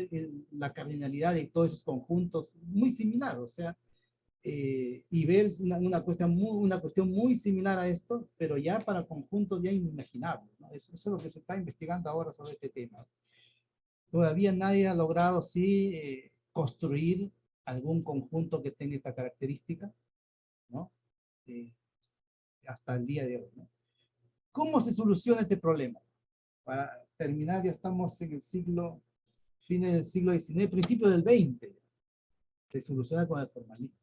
[SPEAKER 2] la cardinalidad de todos esos conjuntos muy similar, o sea, y ver una cuestión muy similar a esto, pero ya para conjuntos ya inimaginables, ¿no? Eso es lo que se está investigando ahora sobre este tema. Todavía nadie ha logrado, sí, construir algún conjunto que tenga esta característica, ¿no? Eh, hasta el día de hoy, ¿no? ¿Cómo se soluciona este problema? Para terminar, ya estamos en el fines del siglo XIX, principio del XX. Se soluciona con el formalismo.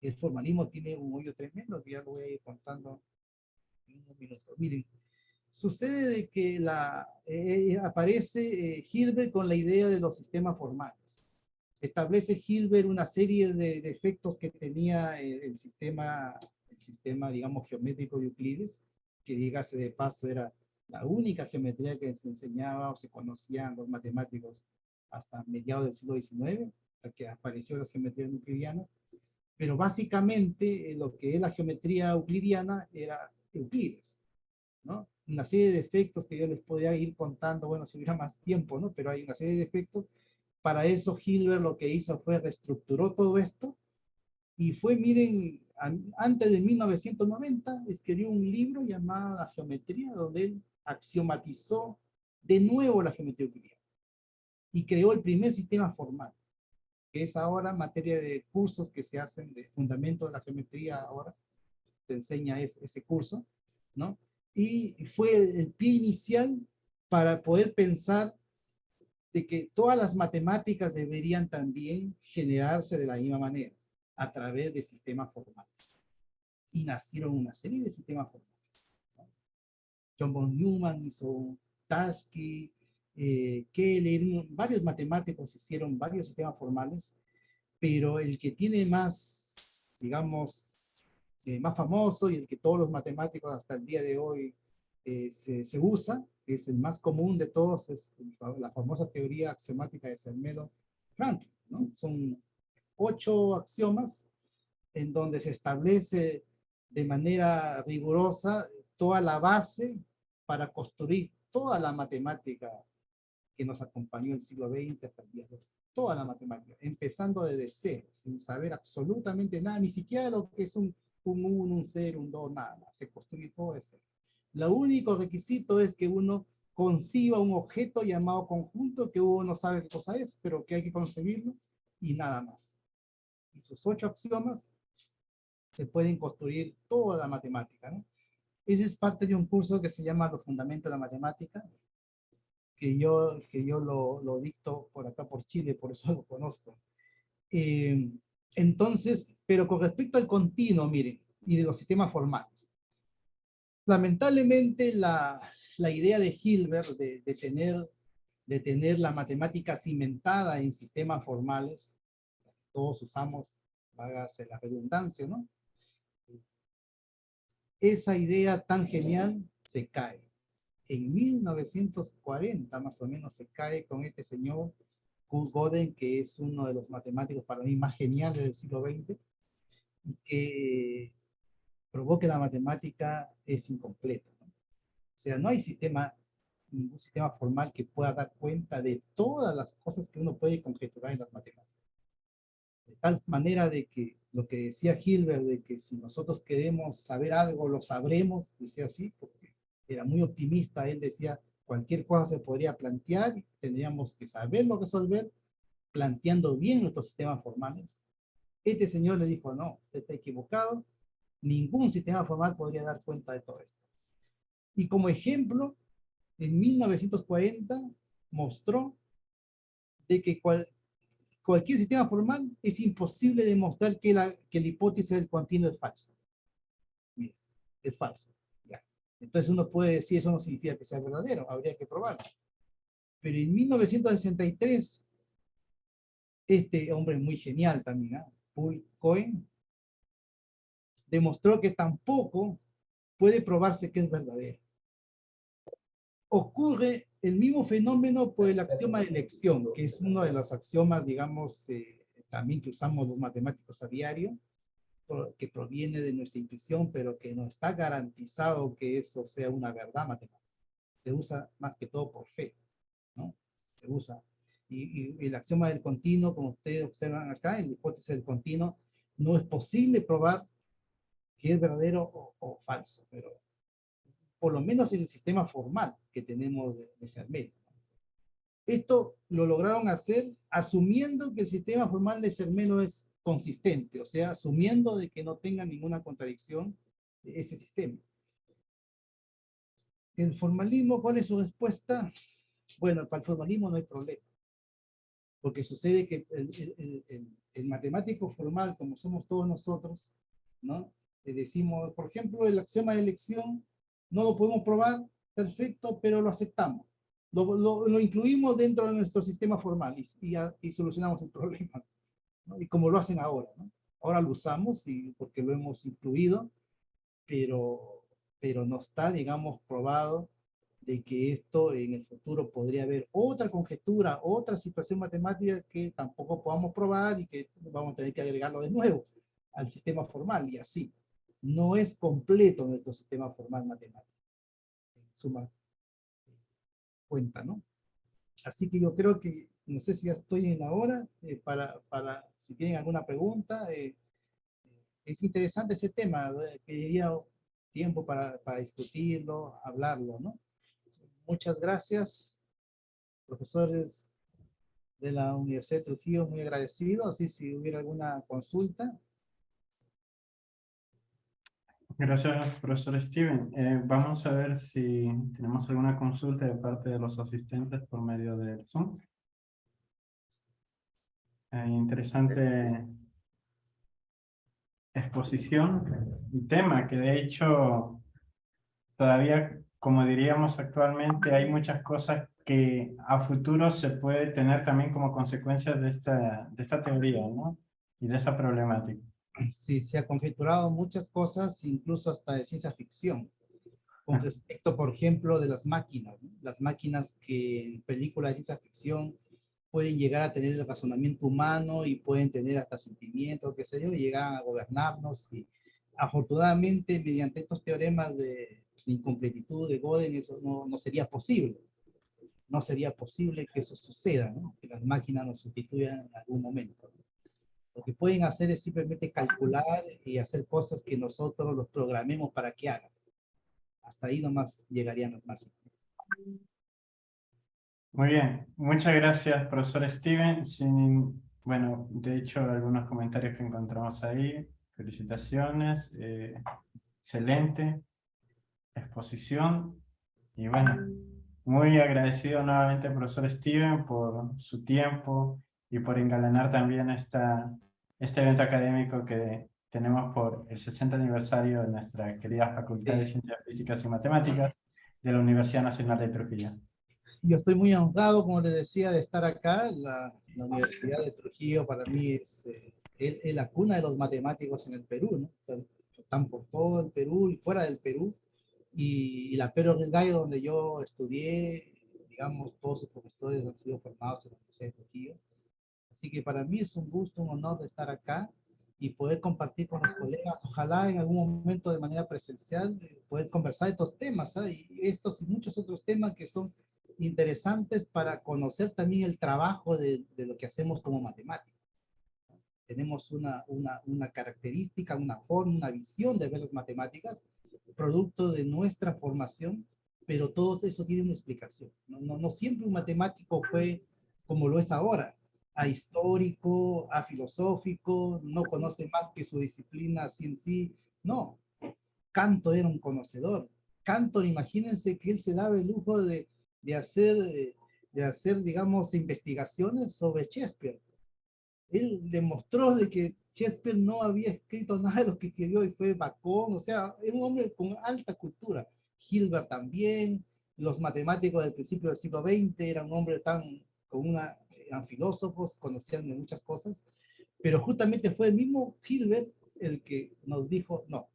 [SPEAKER 2] El formalismo tiene un hoyo tremendo que ya lo voy a ir contando en unos minutos. Miren, sucede de que aparece Hilbert con la idea de los sistemas formales. Establece Hilbert una serie de efectos que tenía el sistema, digamos, geométrico de Euclides, que dígase de paso era la única geometría que se enseñaba o se conocían los matemáticos hasta mediados del siglo XIX, hasta que apareció las geometrías euclidianas. Pero básicamente lo que es la geometría euclidiana era Euclides, ¿no? Una serie de efectos que yo les podría ir contando, bueno, si hubiera más tiempo, ¿no? Pero hay una serie de efectos. Para eso Hilbert lo que hizo fue reestructuró todo esto y fue, miren, antes de 1990 escribió un libro llamado La Geometría, donde él axiomatizó de nuevo la geometría euclidiana y creó el primer sistema formal, que es ahora materia de cursos que se hacen de fundamento de la geometría. Ahora te enseña ese curso, ¿no? Y fue el pie inicial para poder pensar de que todas las matemáticas deberían también generarse de la misma manera, a través de sistemas formales. Y nacieron una serie de sistemas formales, ¿no? John von Neumann hizo Tarski, Keller, varios matemáticos hicieron varios sistemas formales, pero el que tiene más, digamos, más famoso y el que todos los matemáticos hasta el día de hoy se usa, es el más común de todos, es la famosa teoría axiomática de Zermelo-Franklin, ¿no? Son 8 axiomas en donde se establece de manera rigurosa toda la base para construir toda la matemática que nos acompañó el siglo XX hasta el día de hoy. Toda la matemática, empezando desde cero, sin saber absolutamente nada, ni siquiera lo que es un 1, un 0, un 2, nada más. Se construye todo de cero. Lo único requisito es que uno conciba un objeto llamado conjunto, que uno no sabe qué cosa es, pero que hay que concebirlo, y nada más. Y sus 8 axiomas se pueden construir toda la matemática, ¿no? Ese es parte de un curso que se llama Los Fundamentos de la Matemática, que yo lo dicto por acá, por Chile, por eso lo conozco. Entonces, pero con respecto al continuo, miren, y de los sistemas formales. Lamentablemente, la idea de Hilbert de tener la matemática cimentada en sistemas formales, todos usamos, hágase la redundancia, ¿no? Esa idea tan genial se cae. En 1940 más o menos se cae con este señor Kurt Gödel, que es uno de los matemáticos para mí más geniales del siglo XX, y que probó que la matemática es incompleta, ¿no? O sea, no hay sistema ningún sistema formal que pueda dar cuenta de todas las cosas que uno puede conjeturar en las matemáticas. De tal manera de que lo que decía Hilbert, de que si nosotros queremos saber algo, lo sabremos, decía así, porque era muy optimista, él decía, cualquier cosa se podría plantear, y tendríamos que saberlo resolver, planteando bien nuestros sistemas formales. Este señor le dijo, no, usted está equivocado, ningún sistema formal podría dar cuenta de todo esto. Y como ejemplo, en 1940 mostró de que cualquier sistema formal es imposible demostrar que la hipótesis del continuo es falsa. Mira, es falsa. Ya. Entonces uno puede decir, eso no significa que sea verdadero, habría que probarlo. Pero en 1963, este hombre muy genial también, ¿eh? Paul Cohen, demostró que tampoco puede probarse que es verdadero. Ocurre el mismo fenómeno por el axioma de elección, que es uno de los axiomas, digamos, también que usamos los matemáticos a diario, que proviene de nuestra intuición, pero que no está garantizado que eso sea una verdad matemática. Se usa más que todo por fe, ¿no? Se usa. Y el axioma del continuo, como ustedes observan acá, en la hipótesis del continuo, no es posible probar que es verdadero o falso, pero por lo menos en el sistema formal que tenemos de CERMEL. Esto lo lograron hacer asumiendo que el sistema formal de CERMEL es consistente, o sea, asumiendo de que no tenga ninguna contradicción ese sistema. El formalismo, ¿cuál es su respuesta? Bueno, para el formalismo no hay problema, porque sucede que el matemático formal, como somos todos nosotros, ¿no? Le decimos, por ejemplo, el axioma de elección, no lo podemos probar, perfecto, pero lo aceptamos. Lo incluimos dentro de nuestro sistema formal y solucionamos el problema, ¿no? Y como lo hacen ahora, ¿no? Ahora lo usamos porque lo hemos incluido, pero no está, digamos, probado de que esto en el futuro podría haber otra conjetura, otra situación matemática que tampoco podamos probar y que vamos a tener que agregarlo de nuevo al sistema formal y así. No es completo nuestro sistema formal matemático. En suma cuenta, ¿no? Así que yo creo que, no sé si ya estoy en la hora, si tienen alguna pregunta, es interesante ese tema, pediría tiempo para discutirlo, hablarlo, ¿no? Muchas gracias, profesores de la Universidad de Trujillo, muy agradecido, así si hubiera alguna consulta.
[SPEAKER 1] Gracias, profesor Steven. Vamos a ver si tenemos alguna consulta de parte de los asistentes por medio del Zoom. Interesante exposición y tema que de hecho todavía, como diríamos actualmente, hay muchas cosas que a futuro se puede tener también como consecuencias de esta teoría, ¿no? Y de esta problemática.
[SPEAKER 2] Sí, se ha conjeturado muchas cosas, incluso hasta de ciencia ficción, con respecto, por ejemplo, de las máquinas, ¿no? Las máquinas que en películas de ciencia ficción pueden llegar a tener el razonamiento humano y pueden tener hasta sentimientos, qué sé yo, y llegan a gobernarnos. Y afortunadamente, mediante estos teoremas de incompletitud de Gödel, eso no sería posible. No sería posible que eso suceda, ¿no? Que las máquinas nos sustituyan en algún momento, ¿no? Lo que pueden hacer es simplemente calcular y hacer cosas que nosotros los programemos para que hagan. Hasta ahí nomás llegarían las máquinas.
[SPEAKER 1] Muy bien, muchas gracias, profesor Steven. Bueno, de hecho, algunos comentarios que encontramos ahí. Felicitaciones, excelente exposición. Y bueno, muy agradecido nuevamente, profesor Steven, por su tiempo y por engalanar también este evento académico que tenemos por el 60 aniversario de nuestra querida Facultad de Ciencias Físicas y Matemáticas de la Universidad Nacional de Trujillo.
[SPEAKER 2] Yo estoy muy honrado, como les decía, de estar acá. La Universidad de Trujillo para mí es la cuna de los matemáticos en el Perú, ¿no? Están por todo el Perú y fuera del Perú. Y la Pedro Gallo, donde yo estudié, digamos, todos sus profesores han sido formados en la Universidad de Trujillo. Así que para mí es un gusto, un honor de estar acá. y poder compartir con los colegas, ojalá en algún momento de manera presencial, poder conversar de estos temas, ¿ah? Y estos y muchos otros temas que son interesantes para conocer también el trabajo de lo que hacemos como matemáticos. Tenemos una característica, una forma, una visión de ver las matemáticas, producto de nuestra formación, pero todo eso tiene una explicación. No siempre un matemático fue como lo es ahora, ahistórico, afilosófico, no conoce más que su disciplina así en sí. No, Cantor era un conocedor. Cantor, imagínense que él se daba el lujo de hacer, digamos, investigaciones sobre Shakespeare. Él demostró de que Shakespeare no había escrito nada de lo que escribió y fue Bacon, o sea, era un hombre con alta cultura. Hilbert también, los matemáticos del principio del siglo XX eran hombres eran filósofos, conocían de muchas cosas, pero justamente fue el mismo Hilbert el que nos dijo, no,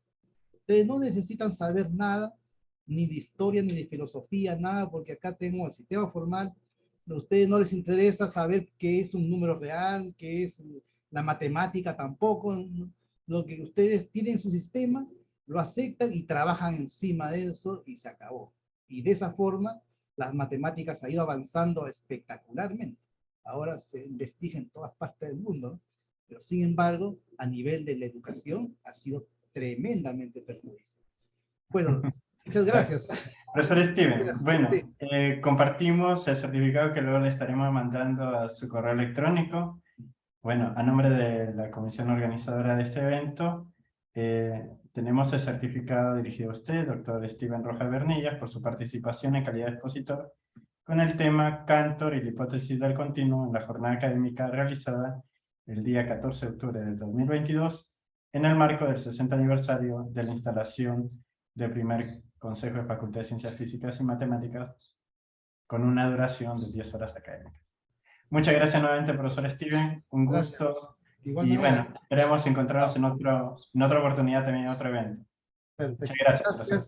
[SPEAKER 2] ustedes no necesitan saber nada, ni de historia, ni de filosofía, nada, porque acá tengo el sistema formal. A ustedes no les interesa saber qué es un número real, qué es la matemática tampoco. Lo que ustedes tienen en su sistema, lo aceptan y trabajan encima de eso y se acabó. Y de esa forma, las matemáticas han ido avanzando espectacularmente. Ahora se investiga en todas partes del mundo, ¿no? Pero sin embargo, a nivel de la educación, ha sido tremendamente perjudicial. Bueno, muchas gracias.
[SPEAKER 1] Profesor Steven, bueno,
[SPEAKER 2] Sí,
[SPEAKER 1] compartimos el certificado que luego le estaremos mandando a su correo electrónico. Bueno, a nombre de la comisión organizadora de este evento, tenemos el certificado dirigido a usted, doctor Steven Rojas Bernillas, por su participación en calidad de expositor con el tema Cantor y la hipótesis del continuo en la jornada académica realizada el día 14 de octubre del 2022 en el marco del 60 aniversario de la instalación del primer Consejo de Facultad de Ciencias Físicas y Matemáticas con una duración de 10 horas académicas. Muchas gracias nuevamente, profesor Steven. Un
[SPEAKER 2] gracias.
[SPEAKER 1] gusto.
[SPEAKER 2] Igual
[SPEAKER 1] Y
[SPEAKER 2] manera.
[SPEAKER 1] bueno, esperemos encontrarnos en otra oportunidad también en otro evento.
[SPEAKER 2] Perfecto.
[SPEAKER 1] Muchas gracias, profesor.
[SPEAKER 2] Gracias.